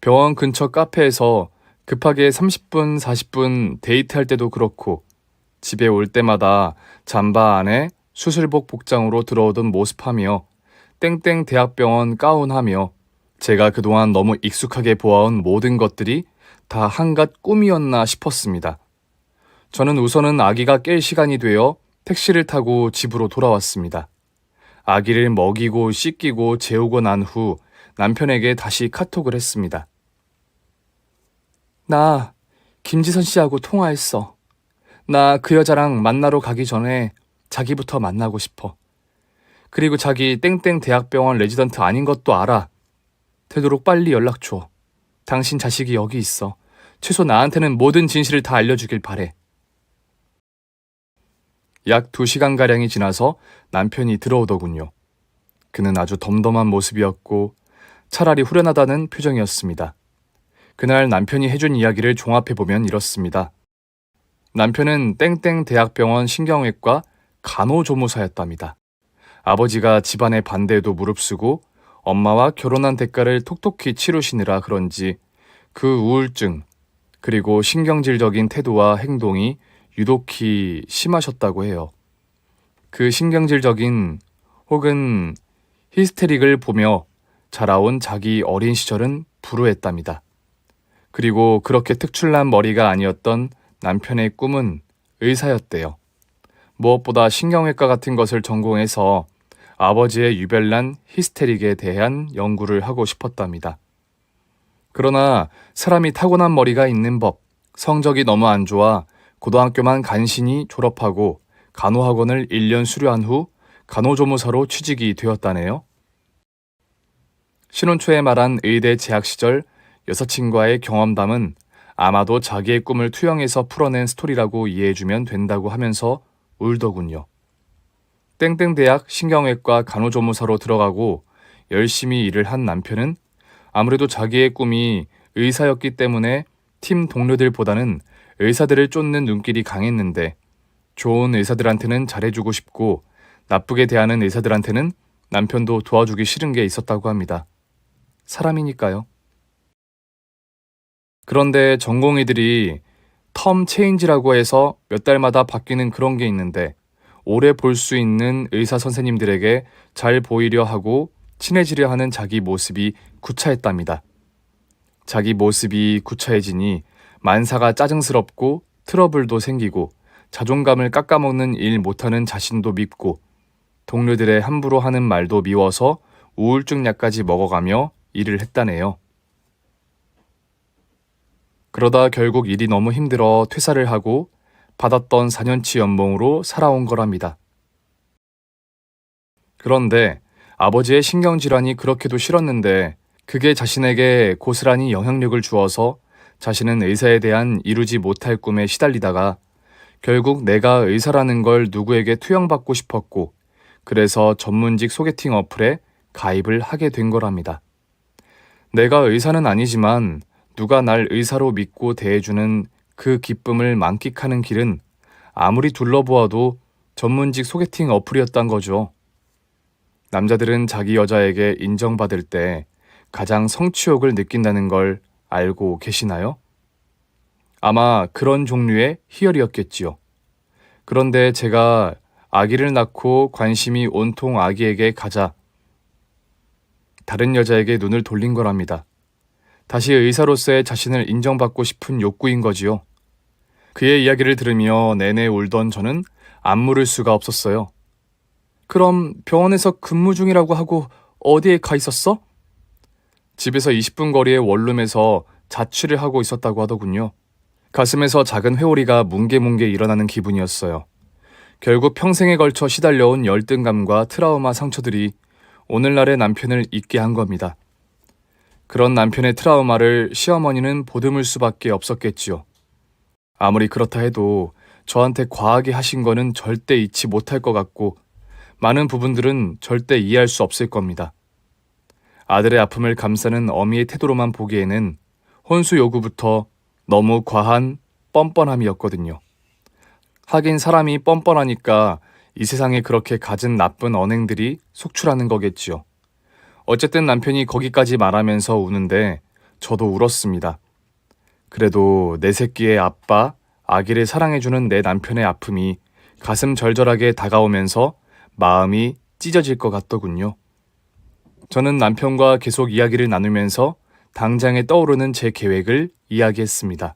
병원 근처 카페에서 급하게 30분, 40분 데이트할 때도 그렇고 집에 올 때마다 잠바 안에 수술복 복장으로 들어오던 모습하며 땡땡 대학병원 가운하며 제가 그동안 너무 익숙하게 보아온 모든 것들이 다 한갓 꿈이었나 싶었습니다. 저는 우선은 아기가 깰 시간이 되어 택시를 타고 집으로 돌아왔습니다. 아기를 먹이고 씻기고 재우고 난 후 남편에게 다시 카톡을 했습니다. 나 김지선 씨하고 통화했어. 나 그 여자랑 만나러 가기 전에 자기부터 만나고 싶어. 그리고 자기 땡땡 대학병원 레지던트 아닌 것도 알아. 되도록 빨리 연락 줘. 당신 자식이 여기 있어. 최소 나한테는 모든 진실을 다 알려주길 바래. 약 2시간가량이 지나서 남편이 들어오더군요. 그는 아주 덤덤한 모습이었고 차라리 후련하다는 표정이었습니다. 그날 남편이 해준 이야기를 종합해보면 이렇습니다. 남편은 땡땡 대학병원 신경외과 간호조무사였답니다. 아버지가 집안의 반대에도 무릅쓰고 엄마와 결혼한 대가를 톡톡히 치르시느라 그런지 그 우울증 그리고 신경질적인 태도와 행동이 유독히 심하셨다고 해요. 그 신경질적인 혹은 히스테릭을 보며 자라온 자기 어린 시절은 불우했답니다. 그리고 그렇게 특출난 머리가 아니었던 남편의 꿈은 의사였대요. 무엇보다 신경외과 같은 것을 전공해서 아버지의 유별난 히스테릭에 대한 연구를 하고 싶었답니다. 그러나 사람이 타고난 머리가 있는 법, 성적이 너무 안 좋아 고등학교만 간신히 졸업하고 간호학원을 1년 수료한 후 간호조무사로 취직이 되었다네요. 신혼 초에 말한 의대 재학 시절 여사친과의 경험담은 아마도 자기의 꿈을 투영해서 풀어낸 스토리라고 이해해주면 된다고 하면서 울더군요. 땡땡대학 신경외과 간호조무사로 들어가고 열심히 일을 한 남편은 아무래도 자기의 꿈이 의사였기 때문에 팀 동료들보다는 의사들을 쫓는 눈길이 강했는데 좋은 의사들한테는 잘해주고 싶고 나쁘게 대하는 의사들한테는 남편도 도와주기 싫은 게 있었다고 합니다. 사람이니까요. 그런데 전공의들이 텀 체인지라고 해서 몇 달마다 바뀌는 그런 게 있는데 오래 볼 수 있는 의사 선생님들에게 잘 보이려 하고 친해지려 하는 자기 모습이 구차했답니다. 자기 모습이 구차해지니 만사가 짜증스럽고 트러블도 생기고 자존감을 깎아먹는 일 못하는 자신도 밉고 동료들의 함부로 하는 말도 미워서 우울증 약까지 먹어가며 일을 했다네요. 그러다 결국 일이 너무 힘들어 퇴사를 하고 받았던 4년치 연봉으로 살아온 거랍니다. 그런데 아버지의 신경질환이 그렇게도 싫었는데 그게 자신에게 고스란히 영향력을 주어서 자신은 의사에 대한 이루지 못할 꿈에 시달리다가 결국 내가 의사라는 걸 누구에게 투영받고 싶었고 그래서 전문직 소개팅 어플에 가입을 하게 된 거랍니다. 내가 의사는 아니지만 누가 날 의사로 믿고 대해주는 그 기쁨을 만끽하는 길은 아무리 둘러보아도 전문직 소개팅 어플이었단 거죠. 남자들은 자기 여자에게 인정받을 때 가장 성취욕을 느낀다는 걸 알고 계시나요? 아마 그런 종류의 희열이었겠지요. 그런데 제가 아기를 낳고 관심이 온통 아기에게 가자 다른 여자에게 눈을 돌린 거랍니다. 다시 의사로서의 자신을 인정받고 싶은 욕구인 거지요. 그의 이야기를 들으며 내내 울던 저는 안 물을 수가 없었어요. 그럼 병원에서 근무 중이라고 하고 어디에 가 있었어? 집에서 20분 거리의 원룸에서 자취를 하고 있었다고 하더군요. 가슴에서 작은 회오리가 뭉게뭉게 일어나는 기분이었어요. 결국 평생에 걸쳐 시달려온 열등감과 트라우마 상처들이 오늘날의 남편을 잊게 한 겁니다. 그런 남편의 트라우마를 시어머니는 보듬을 수밖에 없었겠지요. 아무리 그렇다 해도 저한테 과하게 하신 거는 절대 잊지 못할 것 같고 많은 부분들은 절대 이해할 수 없을 겁니다. 아들의 아픔을 감싸는 어미의 태도로만 보기에는 혼수 요구부터 너무 과한 뻔뻔함이었거든요. 하긴 사람이 뻔뻔하니까 이 세상에 그렇게 갖은 나쁜 언행들이 속출하는 거겠지요. 어쨌든 남편이 거기까지 말하면서 우는데 저도 울었습니다. 그래도 내 새끼의 아빠, 아기를 사랑해주는 내 남편의 아픔이 가슴 절절하게 다가오면서 마음이 찢어질 것 같더군요. 저는 남편과 계속 이야기를 나누면서 당장에 떠오르는 제 계획을 이야기했습니다.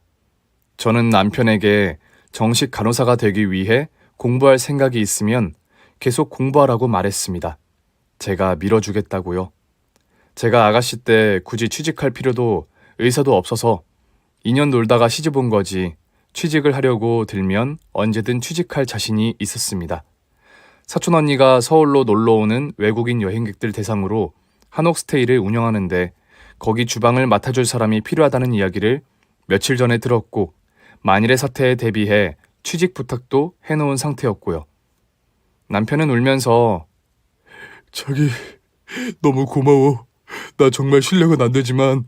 저는 남편에게 정식 간호사가 되기 위해 공부할 생각이 있으면 계속 공부하라고 말했습니다. 제가 밀어주겠다고요. 제가 아가씨 때 굳이 취직할 필요도 의사도 없어서 2년 놀다가 시집 온 거지 취직을 하려고 들면 언제든 취직할 자신이 있었습니다. 사촌 언니가 서울로 놀러 오는 외국인 여행객들 대상으로 한옥스테이를 운영하는데 거기 주방을 맡아줄 사람이 필요하다는 이야기를 며칠 전에 들었고 만일의 사태에 대비해 취직 부탁도 해놓은 상태였고요. 남편은 울면서 자기 너무 고마워. 나 정말 실력은 안 되지만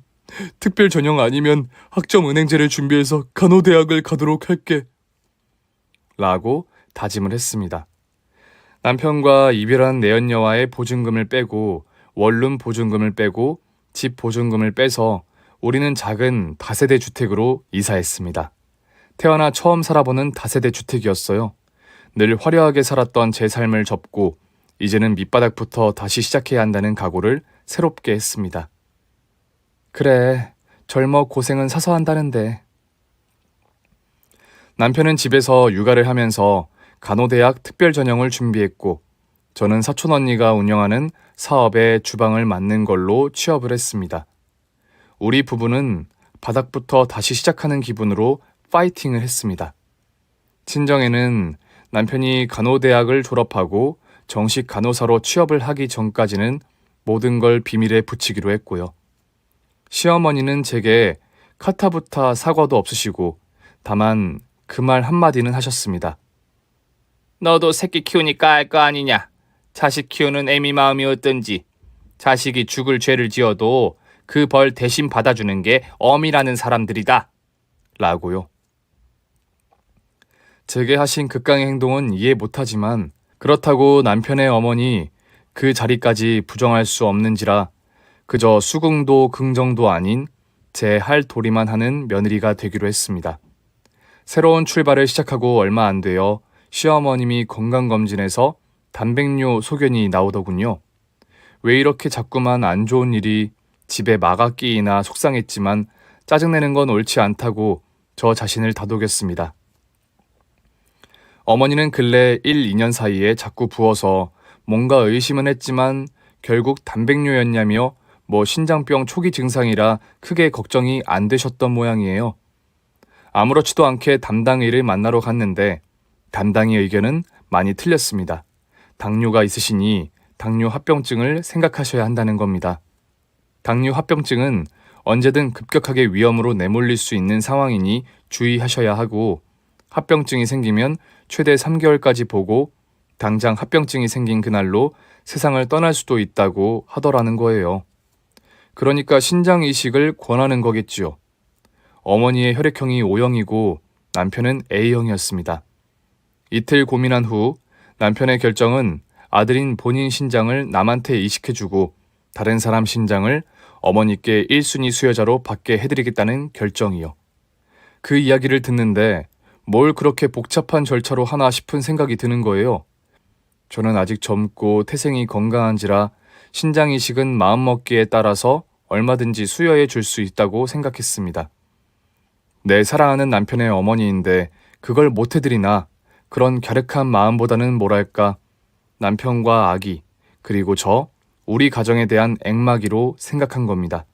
특별 전형 아니면 학점 은행제를 준비해서 간호대학을 가도록 할게. 라고 다짐을 했습니다. 남편과 이별한 내연녀와의 보증금을 빼고 원룸 보증금을 빼고 집 보증금을 빼서 우리는 작은 다세대 주택으로 이사했습니다. 태어나 처음 살아보는 다세대 주택이었어요. 늘 화려하게 살았던 제 삶을 접고 이제는 밑바닥부터 다시 시작해야 한다는 각오를 새롭게 했습니다. 그래, 젊어 고생은 사서 한다는데. 남편은 집에서 육아를 하면서 간호대학 특별 전형을 준비했고 저는 사촌 언니가 운영하는 사업에 주방을 맡는 걸로 취업을 했습니다. 우리 부부는 바닥부터 다시 시작하는 기분으로 파이팅을 했습니다. 친정에는 남편이 간호대학을 졸업하고 정식 간호사로 취업을 하기 전까지는 모든 걸 비밀에 붙이기로 했고요. 시어머니는 제게 카타부타 사과도 없으시고 다만 그 말 한마디는 하셨습니다. 너도 새끼 키우니까 알 거 아니냐. 자식 키우는 애미 마음이 어떤지. 자식이 죽을 죄를 지어도 그 벌 대신 받아주는 게 어미라는 사람들이다. 라고요. 제게 하신 극강의 행동은 이해 못하지만 그렇다고 남편의 어머니 그 자리까지 부정할 수 없는지라 그저 수긍도 긍정도 아닌 제 할 도리만 하는 며느리가 되기로 했습니다. 새로운 출발을 시작하고 얼마 안 되어 시어머님이 건강검진에서 단백뇨 소견이 나오더군요. 왜 이렇게 자꾸만 안 좋은 일이 집에 마가 끼이나 속상했지만 짜증내는 건 옳지 않다고 저 자신을 다독였습니다. 어머니는 근래 1, 2년 사이에 자꾸 부어서 뭔가 의심은 했지만 결국 단백뇨였냐며 신장병 초기 증상이라 크게 걱정이 안 되셨던 모양이에요. 아무렇지도 않게 담당의를 만나러 갔는데 담당의 의견은 많이 틀렸습니다. 당뇨가 있으시니 당뇨 합병증을 생각하셔야 한다는 겁니다. 당뇨 합병증은 언제든 급격하게 위험으로 내몰릴 수 있는 상황이니 주의하셔야 하고 합병증이 생기면 최대 3개월까지 보고 당장 합병증이 생긴 그날로 세상을 떠날 수도 있다고 하더라는 거예요. 그러니까 신장 이식을 권하는 거겠지요. 어머니의 혈액형이 O형이고 남편은 A형이었습니다. 이틀 고민한 후 남편의 결정은 아들인 본인 신장을 남한테 이식해주고 다른 사람 신장을 어머니께 1순위 수여자로 받게 해드리겠다는 결정이요. 그 이야기를 듣는데 뭘 그렇게 복잡한 절차로 하나 싶은 생각이 드는 거예요. 저는 아직 젊고 태생이 건강한지라 신장 이식은 마음먹기에 따라서 얼마든지 수여해 줄 수 있다고 생각했습니다. 내 사랑하는 남편의 어머니인데 그걸 못 해드리나 그런 갸륵한 마음보다는 뭐랄까 남편과 아기 그리고 우리 가정에 대한 앵마기로 생각한 겁니다.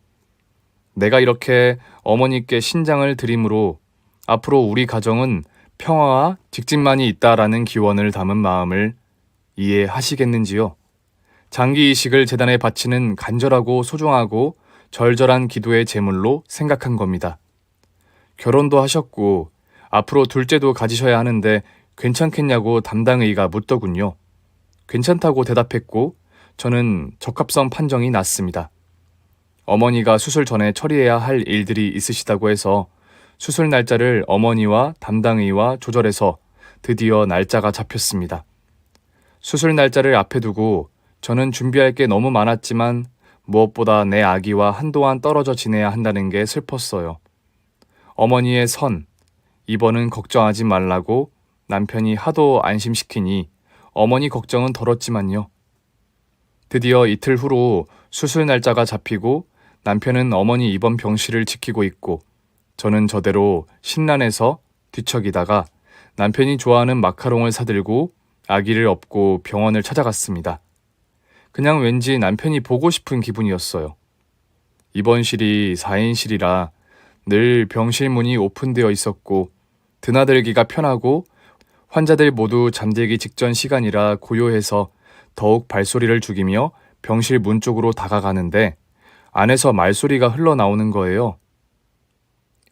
내가 이렇게 어머니께 신장을 드림으로 앞으로 우리 가정은 평화와 직진만이 있다라는 기원을 담은 마음을 이해하시겠는지요? 장기 이식을 재단에 바치는 간절하고 소중하고 절절한 기도의 제물로 생각한 겁니다. 결혼도 하셨고 앞으로 둘째도 가지셔야 하는데 괜찮겠냐고 담당의가 묻더군요. 괜찮다고 대답했고 저는 적합성 판정이 났습니다. 어머니가 수술 전에 처리해야 할 일들이 있으시다고 해서 수술 날짜를 어머니와 담당의와 조절해서 드디어 날짜가 잡혔습니다. 수술 날짜를 앞에 두고 저는 준비할 게 너무 많았지만 무엇보다 내 아기와 한동안 떨어져 지내야 한다는 게 슬펐어요. 어머니의 선, 이번은 걱정하지 말라고 남편이 하도 안심시키니 어머니 걱정은 덜었지만요. 드디어 이틀 후로 수술 날짜가 잡히고 남편은 어머니 입원 병실을 지키고 있고 저는 저대로 신란해서 뒤척이다가 남편이 좋아하는 마카롱을 사들고 아기를 업고 병원을 찾아갔습니다. 그냥 왠지 남편이 보고 싶은 기분이었어요. 입원실이 4인실이라 늘 병실 문이 오픈되어 있었고 드나들기가 편하고 환자들 모두 잠들기 직전 시간이라 고요해서 더욱 발소리를 죽이며 병실 문 쪽으로 다가가는데 안에서 말소리가 흘러나오는 거예요.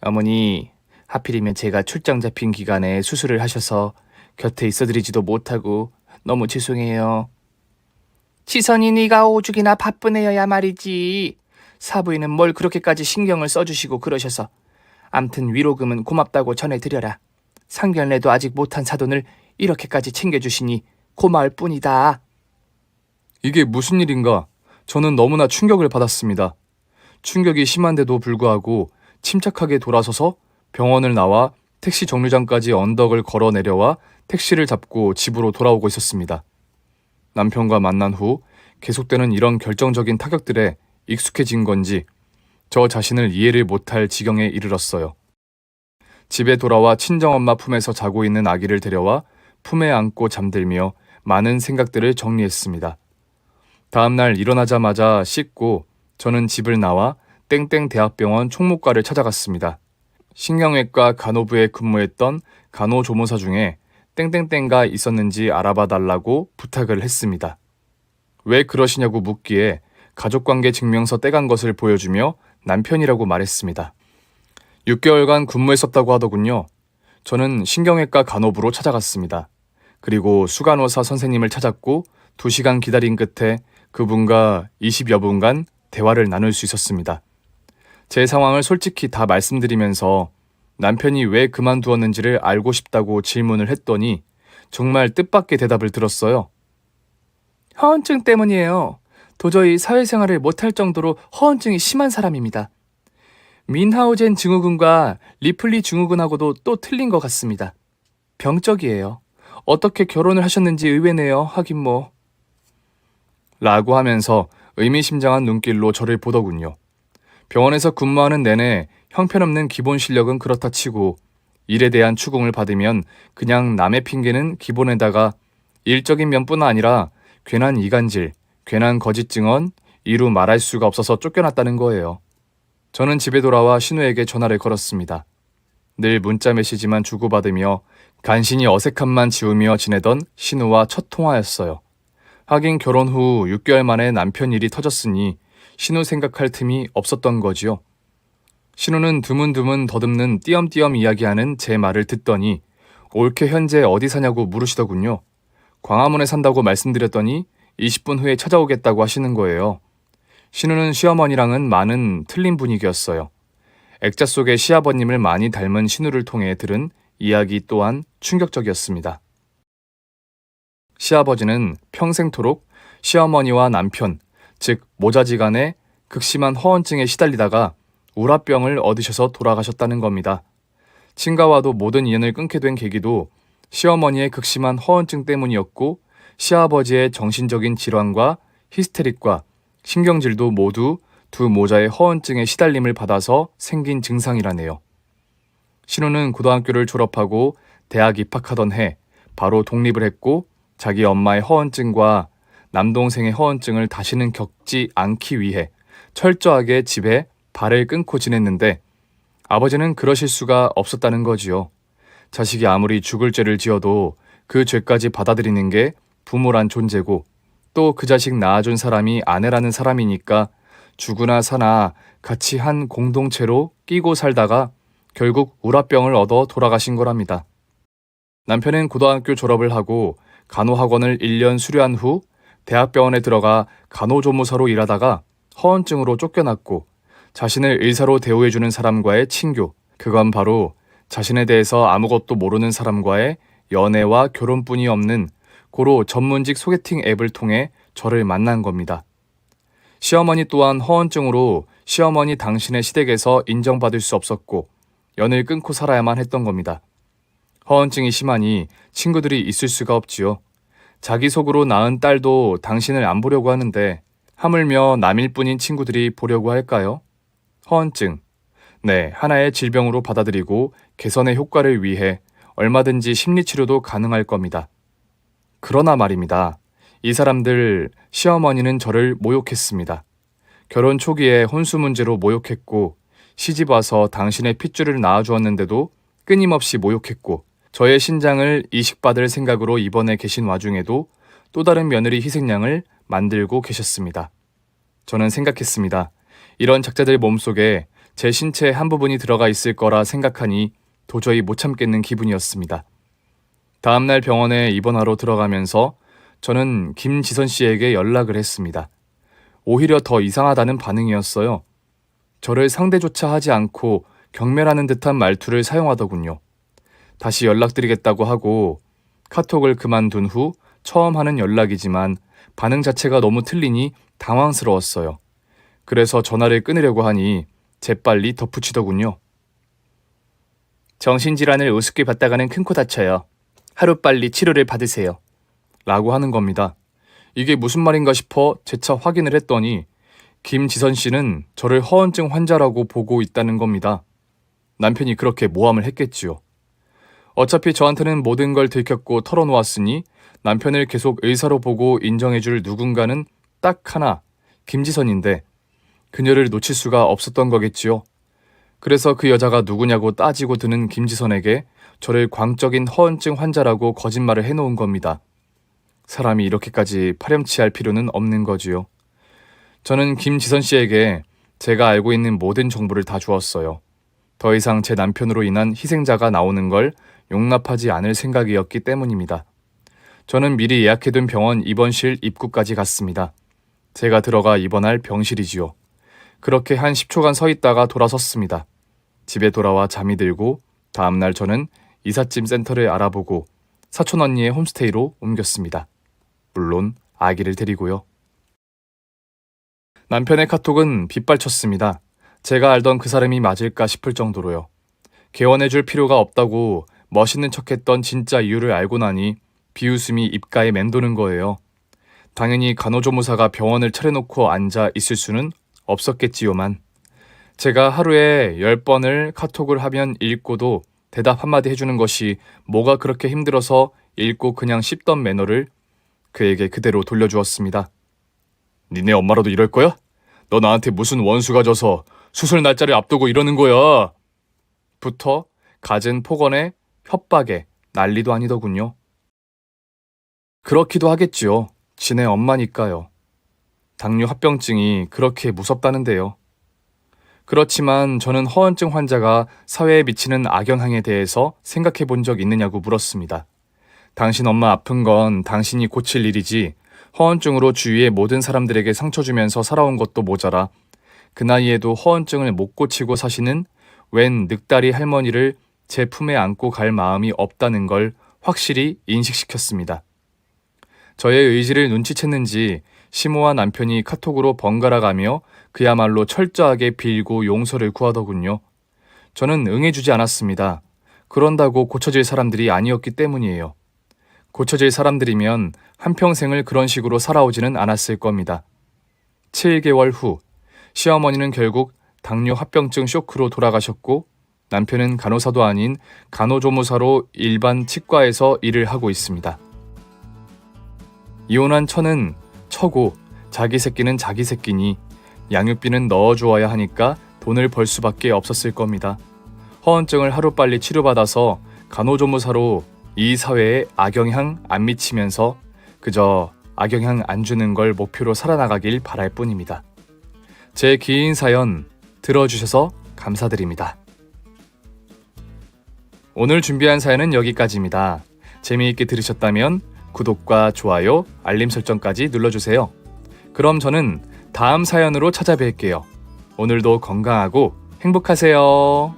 어머니, 하필이면 제가 출장 잡힌 기간에 수술을 하셔서 곁에 있어드리지도 못하고 너무 죄송해요. 지선이 네가 오죽이나 바쁜 애여야 말이지. 사부인은 뭘 그렇게까지 신경을 써주시고 그러셔서. 암튼 위로금은 고맙다고 전해드려라. 상견례도 아직 못한 사돈을 이렇게까지 챙겨주시니 고마울 뿐이다. 이게 무슨 일인가? 저는 너무나 충격을 받았습니다. 충격이 심한데도 불구하고 침착하게 돌아서서 병원을 나와 택시 정류장까지 언덕을 걸어 내려와 택시를 잡고 집으로 돌아오고 있었습니다. 남편과 만난 후 계속되는 이런 결정적인 타격들에 익숙해진 건지 저 자신을 이해를 못할 지경에 이르렀어요. 집에 돌아와 친정엄마 품에서 자고 있는 아기를 데려와 품에 안고 잠들며 많은 생각들을 정리했습니다. 다음날 일어나자마자 씻고 저는 집을 나와 땡땡 대학병원 총무과를 찾아갔습니다. 신경외과 간호부에 근무했던 간호조무사 중에 땡땡땡가 있었는지 알아봐 달라고 부탁을 했습니다. 왜 그러시냐고 묻기에 가족관계 증명서 떼간 것을 보여주며 남편이라고 말했습니다. 6개월간 근무했었다고 하더군요. 저는 신경외과 간호부로 찾아갔습니다. 그리고 수간호사 선생님을 찾았고 2시간 기다린 끝에 그분과 20여 분간 대화를 나눌 수 있었습니다. 제 상황을 솔직히 다 말씀드리면서 남편이 왜 그만두었는지를 알고 싶다고 질문을 했더니 정말 뜻밖의 대답을 들었어요. 허언증 때문이에요. 도저히 사회생활을 못할 정도로 허언증이 심한 사람입니다. 민하우젠 증후군과 리플리 증후군하고도 또 틀린 것 같습니다. 병적이에요. 어떻게 결혼을 하셨는지 의외네요. 하긴 뭐. 라고 하면서 의미심장한 눈길로 저를 보더군요. 병원에서 근무하는 내내 형편없는 기본 실력은 그렇다 치고 일에 대한 추궁을 받으면 그냥 남의 핑계는 기본에다가 일적인 면뿐 아니라 괜한 이간질, 괜한 거짓 증언, 이루 말할 수가 없어서 쫓겨났다는 거예요. 저는 집에 돌아와 신우에게 전화를 걸었습니다. 늘 문자 메시지만 주고받으며 간신히 어색함만 지우며 지내던 신우와 첫 통화였어요. 하긴 결혼 후 6개월 만에 남편 일이 터졌으니 신우 생각할 틈이 없었던 거지요. 신우는 드문드문 더듬는 띄엄띄엄 이야기하는 제 말을 듣더니 올케 현재 어디 사냐고 물으시더군요. 광화문에 산다고 말씀드렸더니 20분 후에 찾아오겠다고 하시는 거예요. 신우는 시어머니랑은 많은 틀린 분위기였어요. 액자 속의 시아버님을 많이 닮은 신우를 통해 들은 이야기 또한 충격적이었습니다. 시아버지는 평생토록 시어머니와 남편, 즉 모자지간에 극심한 허언증에 시달리다가 우라병을 얻으셔서 돌아가셨다는 겁니다. 친가와도 모든 인연을 끊게 된 계기도 시어머니의 극심한 허언증 때문이었고 시아버지의 정신적인 질환과 히스테릭과 신경질도 모두 두 모자의 허언증에 시달림을 받아서 생긴 증상이라네요. 신우는 고등학교를 졸업하고 대학 입학하던 해 바로 독립을 했고 자기 엄마의 허언증과 남동생의 허언증을 다시는 겪지 않기 위해 철저하게 집에 발을 끊고 지냈는데 아버지는 그러실 수가 없었다는 거지요. 자식이 아무리 죽을 죄를 지어도 그 죄까지 받아들이는 게 부모란 존재고 또 그 자식 낳아준 사람이 아내라는 사람이니까 죽으나 사나 같이 한 공동체로 끼고 살다가 결국 우라병을 얻어 돌아가신 거랍니다. 남편은 고등학교 졸업을 하고 간호학원을 1년 수료한 후 대학병원에 들어가 간호조무사로 일하다가 허언증으로 쫓겨났고 자신을 의사로 대우해주는 사람과의 친교, 그건 바로 자신에 대해서 아무것도 모르는 사람과의 연애와 결혼뿐이 없는 고로 전문직 소개팅 앱을 통해 저를 만난 겁니다. 시어머니 또한 허언증으로 시어머니 당신의 시댁에서 인정받을 수 없었고 연을 끊고 살아야만 했던 겁니다. 허언증이 심하니 친구들이 있을 수가 없지요. 자기 속으로 낳은 딸도 당신을 안 보려고 하는데 하물며 남일 뿐인 친구들이 보려고 할까요? 허언증. 네, 하나의 질병으로 받아들이고 개선의 효과를 위해 얼마든지 심리치료도 가능할 겁니다. 그러나 말입니다. 이 사람들 시어머니는 저를 모욕했습니다. 결혼 초기에 혼수 문제로 모욕했고 시집 와서 당신의 핏줄을 낳아주었는데도 끊임없이 모욕했고 저의 신장을 이식받을 생각으로 입원해 계신 와중에도 또 다른 며느리 희생양을 만들고 계셨습니다. 저는 생각했습니다. 이런 작자들 몸속에 제 신체의 한 부분이 들어가 있을 거라 생각하니 도저히 못 참겠는 기분이었습니다. 다음날 병원에 입원하러 들어가면서 저는 김지선 씨에게 연락을 했습니다. 오히려 더 이상하다는 반응이었어요. 저를 상대조차 하지 않고 경멸하는 듯한 말투를 사용하더군요. 다시 연락드리겠다고 하고 카톡을 그만둔 후 처음 하는 연락이지만 반응 자체가 너무 틀리니 당황스러웠어요. 그래서 전화를 끊으려고 하니 재빨리 덧붙이더군요. 정신질환을 우습게 봤다가는 큰 코 다쳐요. 하루빨리 치료를 받으세요. 라고 하는 겁니다. 이게 무슨 말인가 싶어 재차 확인을 했더니 김지선 씨는 저를 허언증 환자라고 보고 있다는 겁니다. 남편이 그렇게 모함을 했겠지요. 어차피 저한테는 모든 걸 들켰고 털어놓았으니 남편을 계속 의사로 보고 인정해줄 누군가는 딱 하나, 김지선인데 그녀를 놓칠 수가 없었던 거겠지요. 그래서 그 여자가 누구냐고 따지고 드는 김지선에게 저를 광적인 허언증 환자라고 거짓말을 해놓은 겁니다. 사람이 이렇게까지 파렴치할 필요는 없는 거지요. 저는 김지선 씨에게 제가 알고 있는 모든 정보를 다 주었어요. 더 이상 제 남편으로 인한 희생자가 나오는 걸 용납하지 않을 생각이었기 때문입니다. 저는 미리 예약해둔 병원 입원실 입구까지 갔습니다. 제가 들어가 입원할 병실이지요. 그렇게 한 10초간 서 있다가 돌아섰습니다. 집에 돌아와 잠이 들고 다음날 저는 이삿짐 센터를 알아보고 사촌 언니의 홈스테이로 옮겼습니다. 물론 아기를 데리고요. 남편의 카톡은 빗발쳤습니다. 제가 알던 그 사람이 맞을까 싶을 정도로요. 개원해줄 필요가 없다고 멋있는 척했던 진짜 이유를 알고 나니 비웃음이 입가에 맴도는 거예요. 당연히 간호조무사가 병원을 차려놓고 앉아 있을 수는 없었겠지요만. 제가 하루에 10번을 카톡을 하면 읽고도 대답 한마디 해주는 것이 뭐가 그렇게 힘들어서 읽고 그냥 씹던 매너를 그에게 그대로 돌려주었습니다. 니네 엄마라도 이럴 거야? 너 나한테 무슨 원수가 져서 수술 날짜를 앞두고 이러는 거야? 부터 갖은 폭언에 협박에 난리도 아니더군요. 그렇기도 하겠지요. 지네 엄마니까요. 당뇨 합병증이 그렇게 무섭다는데요. 그렇지만 저는 허언증 환자가 사회에 미치는 악영향에 대해서 생각해 본 적 있느냐고 물었습니다. 당신 엄마 아픈 건 당신이 고칠 일이지 허언증으로 주위의 모든 사람들에게 상처 주면서 살아온 것도 모자라 그 나이에도 허언증을 못 고치고 사시는 웬 늑다리 할머니를 제 품에 안고 갈 마음이 없다는 걸 확실히 인식시켰습니다. 저의 의지를 눈치챘는지 시모와 남편이 카톡으로 번갈아 가며 그야말로 철저하게 빌고 용서를 구하더군요. 저는 응해주지 않았습니다. 그런다고 고쳐질 사람들이 아니었기 때문이에요. 고쳐질 사람들이면 한평생을 그런 식으로 살아오지는 않았을 겁니다. 7개월 후 시어머니는 결국 당뇨 합병증 쇼크로 돌아가셨고 남편은 간호사도 아닌 간호조무사로 일반 치과에서 일을 하고 있습니다. 이혼한 처는 처고 자기 새끼는 자기 새끼니 양육비는 넣어주어야 하니까 돈을 벌 수밖에 없었을 겁니다. 허언증을 하루빨리 치료받아서 간호조무사로 이 사회에 악영향 안 미치면서 그저 악영향 안 주는 걸 목표로 살아나가길 바랄 뿐입니다. 제 긴 사연 들어주셔서 감사드립니다. 오늘 준비한 사연은 여기까지입니다. 재미있게 들으셨다면 구독과 좋아요, 알림 설정까지 눌러주세요. 그럼 저는 다음 사연으로 찾아뵐게요. 오늘도 건강하고 행복하세요.